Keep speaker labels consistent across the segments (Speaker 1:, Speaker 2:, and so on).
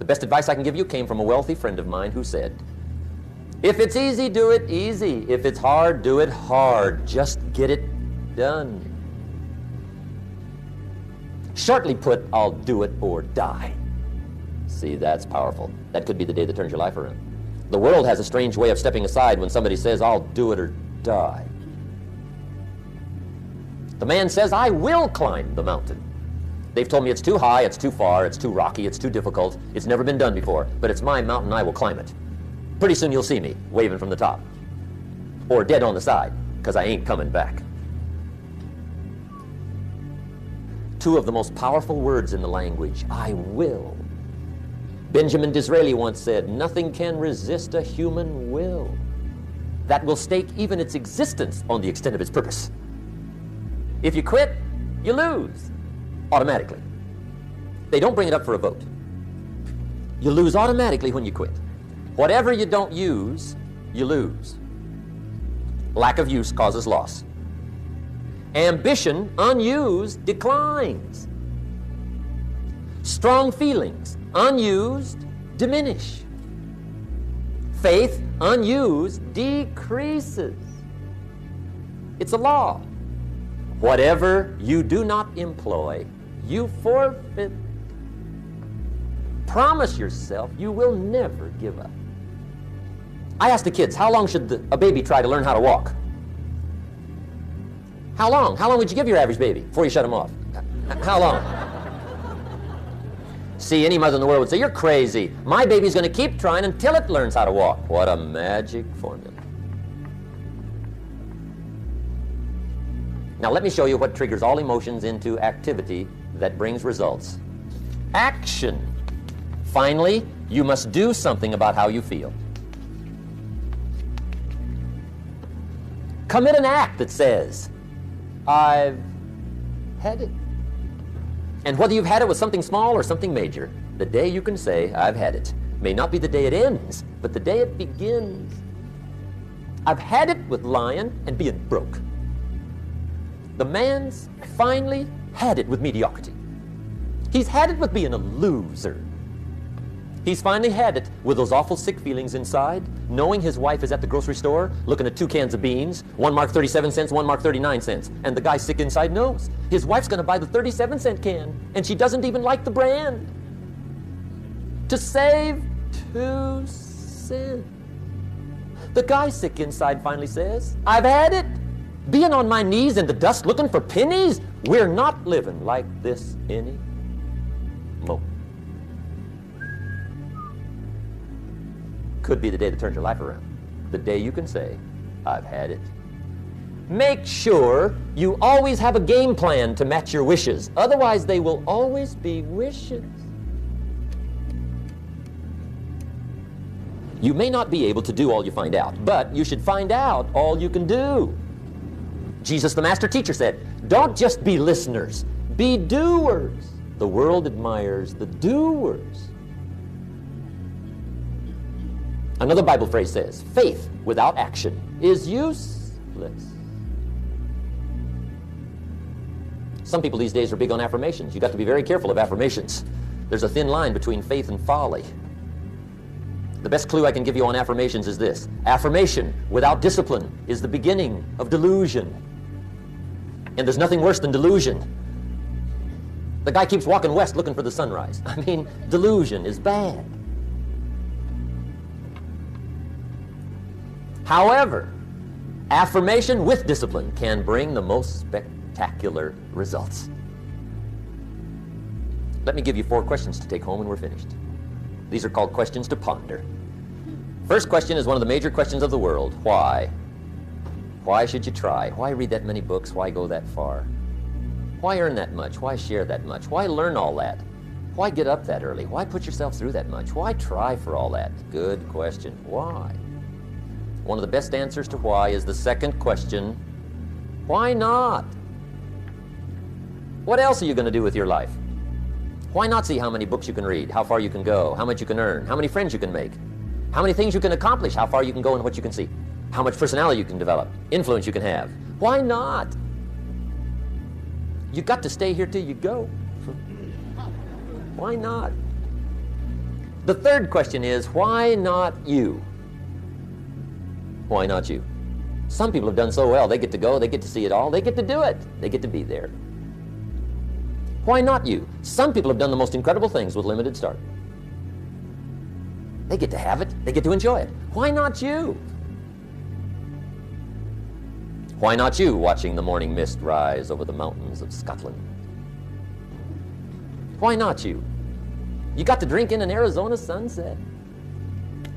Speaker 1: The best advice I can give you came from a wealthy friend of mine who said, if it's easy, do it easy. If it's hard, do it hard. Just get it done. Shortly put, I'll do it or die. See, that's powerful. That could be the day that turns your life around. The world has a strange way of stepping aside when somebody says, I'll do it or die. The man says, I will climb the mountain. They've told me it's too high, it's too far, it's too rocky, it's too difficult, it's never been done before, but it's my mountain, I will climb it. Pretty soon you'll see me waving from the top. Or dead on the side, because I ain't coming back. Two of the most powerful words in the language, I will. Benjamin Disraeli once said, nothing can resist a human will that will stake even its existence on the extent of its purpose. If you quit, you lose, automatically. They don't bring it up for a vote. You lose automatically when you quit. Whatever you don't use, you lose. Lack of use causes loss. Ambition, unused, declines. Strong feelings, unused, diminish. Faith, unused, decreases. It's a law. Whatever you do not employ, you forfeit. Promise yourself you will never give up. I ask the kids, how long should a baby try to learn how to walk? How long? How long would you give your average baby before you shut him off? How long? See, any mother in the world would say, you're crazy. My baby's going to keep trying until it learns how to walk. What a magic formula. Now let me show you what triggers all emotions into activity that brings results. Action. Finally, you must do something about how you feel. Commit an act that says, I've had it. And whether you've had it with something small or something major, the day you can say, I've had it, may not be the day it ends, but the day it begins. I've had it with lying and being broke. The man's finally had it with mediocrity. He's had it with being a loser. He's finally had it with those awful sick feelings inside, knowing his wife is at the grocery store looking at 2 cans of beans, one marked 37 cents, one marked 39 cents. And the guy sick inside knows his wife's going to buy the 37-cent can, and she doesn't even like the brand. To save 2 cents. The guy sick inside finally says, I've had it. Being on my knees in the dust looking for pennies, we're not living like this anymore. Could be the day that turns your life around. The day you can say, I've had it. Make sure you always have a game plan to match your wishes. Otherwise, they will always be wishes. You may not be able to do all you find out, but you should find out all you can do. Jesus, the master teacher, said, don't just be listeners, be doers. The world admires the doers. Another Bible phrase says, faith without action is useless. Some people these days are big on affirmations. You've got to be very careful of affirmations. There's a thin line between faith and folly. The best clue I can give you on affirmations is this. Affirmation without discipline is the beginning of delusion. And there's nothing worse than delusion. The guy keeps walking west looking for the sunrise. I mean, delusion is bad. However, affirmation with discipline can bring the most spectacular results. Let me give you 4 questions to take home when we're finished. These are called questions to ponder. First question is one of the major questions of the world. Why? Why should you try? Why read that many books? Why go that far? Why earn that much? Why share that much? Why learn all that? Why get up that early? Why put yourself through that much? Why try for all that? Good question. Why? One of the best answers to why is the second question, why not? What else are you going to do with your life? Why not see how many books you can read, how far you can go, how much you can earn, how many friends you can make, how many things you can accomplish, how far you can go and what you can see, how much personality you can develop, influence you can have? Why not? You got to stay here till you go. Why not? The third question is, why not you? Why not you? Some people have done so well. They get to go, they get to see it all, they get to do it, they get to be there. Why not you? Some people have done the most incredible things with limited start. They get to have it, they get to enjoy it. Why not you? Why not you watching the morning mist rise over the mountains of Scotland? Why not you? You got to drink in an Arizona sunset.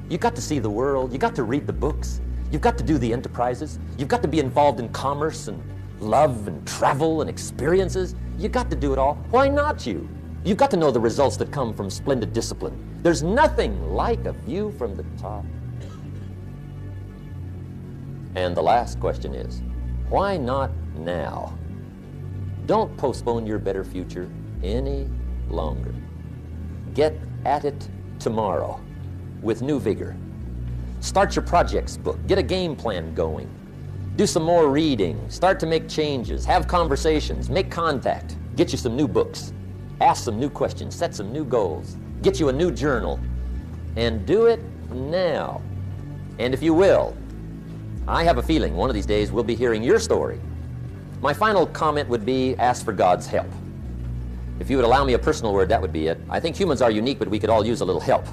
Speaker 1: You got to see the world. You got to read the books. You've got to do the enterprises. You've got to be involved in commerce and love and travel and experiences. You got to do it all. Why not you? You've got to know the results that come from splendid discipline. There's nothing like a view from the top. And the last question is, why not now? Don't postpone your better future any longer. Get at it tomorrow with new vigor. Start your projects book. Get a game plan going. Do some more reading. Start to make changes. Have conversations. Make contact. Get you some new books. Ask some new questions. Set some new goals. Get you a new journal. And do it now. And if you will, I have a feeling one of these days we'll be hearing your story. My final comment would be, ask for God's help. If you would allow me a personal word, that would be it. I think humans are unique, but we could all use a little help.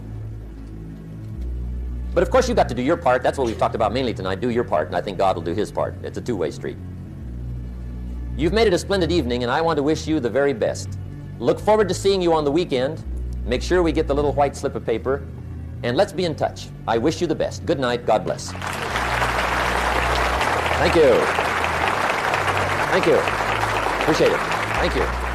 Speaker 1: But of course you've got to do your part. That's what we've talked about mainly tonight. Do your part, and I think God will do his part. It's a two-way street. You've made it a splendid evening, and I want to wish you the very best. Look forward to seeing you on the weekend. Make sure we get the little white slip of paper, and let's be in touch. I wish you the best. Good night. God bless. Thank you. Thank you. Appreciate it. Thank you.